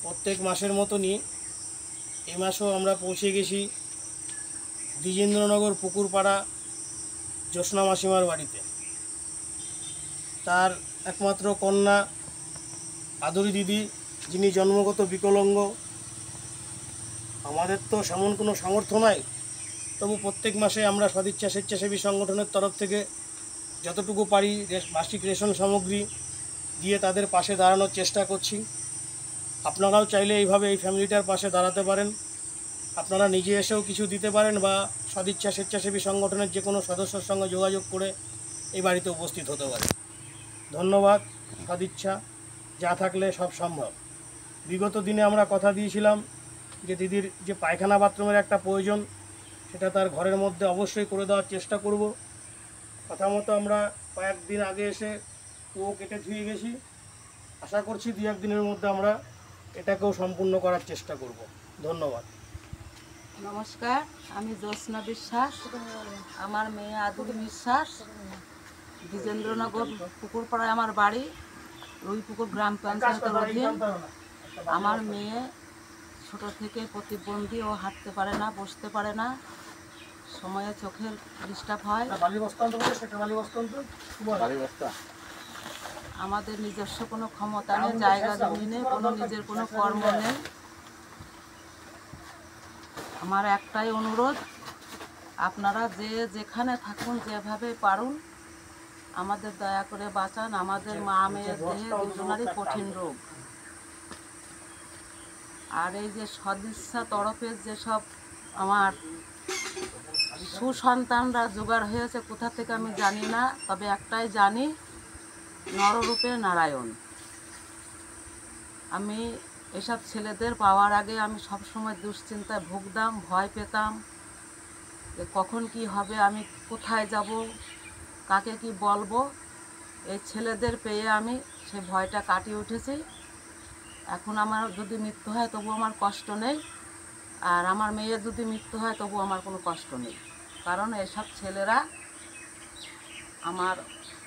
প্রত্যেক মাসের মতনই এই মাসেও আমরা পৌঁছে গেছি দ্বিজেন্দ্রনগর পুকুরপাড়া জ্যোৎস্না মাসিমার বাড়িতে। তার একমাত্র কন্যা আদরি দিদি, যিনি জন্মগত বিকলাঙ্গ। আমাদের তো সেমন কোনো সামর্থ্য নাই, তবু প্রত্যেক মাসে আমরা সদিচ্ছা স্বেচ্ছাসেবী সংগঠনের তরফ থেকে যতটুকু পারি মাসিক রেশন সামগ্রী দিয়ে তাদের পাশে দাঁড়ানোর চেষ্টা করছি। আপনারাও চাইলে এইভাবে এই ফ্যামিলিটার পাশে দাঁড়াতে পারেন। আপনারা নিজে এসেও কিছু দিতে পারেন বা সদিচ্ছা স্বেচ্ছাসেবী সংগঠনের যে কোনো সদস্যের সঙ্গে যোগাযোগ করে এই বাড়িতে উপস্থিত হতে পারেন। ধন্যবাদ। সদিচ্ছা যা থাকলে সব সম্ভব। বিগত দিনে আমরা কথা দিয়েছিলাম যে দিদির যে পায়খানা বাথরুমের একটা প্রয়োজন, সেটা তার ঘরের মধ্যে অবশ্যই করে দেওয়ার চেষ্টা করব। কথা মতো আমরা কয়েকদিন আগে এসে কুয়ো কেটে ধুয়ে গেছি। আশা করছি 2-1 দিনের মধ্যে আমরা এটাকেও সম্পূর্ণ করার চেষ্টা করব। ধন্যবাদ। নমস্কার, আমি জ্যোৎস্না বিশ্বাস, আমার মেয়ে আদুরি বিশ্বাস। দ্বিজেন্দ্রনগর পুকুরপাড়ায় আমার বাড়ি, রুইপুকুর গ্রাম পঞ্চায়েতের অধীন। আমার মেয়ে ছোট থেকে প্রতিবন্ধী, ও হাঁটতে পারে না, বসতে পারে না, সময়ে চোখের ডিস্টার্ব হয়। আমাদের নিজস্ব কোনো ক্ষমতা নেই, জায়গা জমি নেই, কোনো নিজের কোনো কর্ম নেই। আমার একটাই অনুরোধ, আপনারা যে যেখানে থাকুন, যেভাবে পারুন, আমাদের দয়া করে বাঁচান। আমাদের মা মেয়ের দেহে দুজনারই কঠিন রোগ। আর এই যে সদিচ্ছা তরফের যেসব আমার সুসন্তানরা জোগাড় হয়েছে কোথা থেকে আমি জানি না, তবে একটাই জানি, নররূপে নারায়ণ। আমি এসব ছেলেদের পাওয়ার আগে আমি সবসময় দুশ্চিন্তায় ভুগতাম, ভয় পেতাম যে কখন কি হবে, আমি কোথায় যাব, কাকে কি বলবো। এই ছেলেদের পেয়ে আমি সেই ভয়টা কাটিয়ে উঠেছি। এখন আমার যদি মৃত্যু হয় তবু আমার কষ্ট নেই, আর আমার মেয়ের যদি মৃত্যু হয় তবু আমার কোনো কষ্ট নেই। কারণ এসব ছেলেরা আমার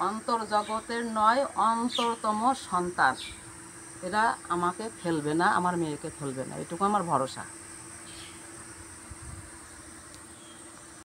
অন্তর্জগতের নয়, অন্তরতম সন্তান। এরা আমাকে ফেলবে না, আমার মেয়েকে ফেলবে না, এটুকু আমার ভরসা।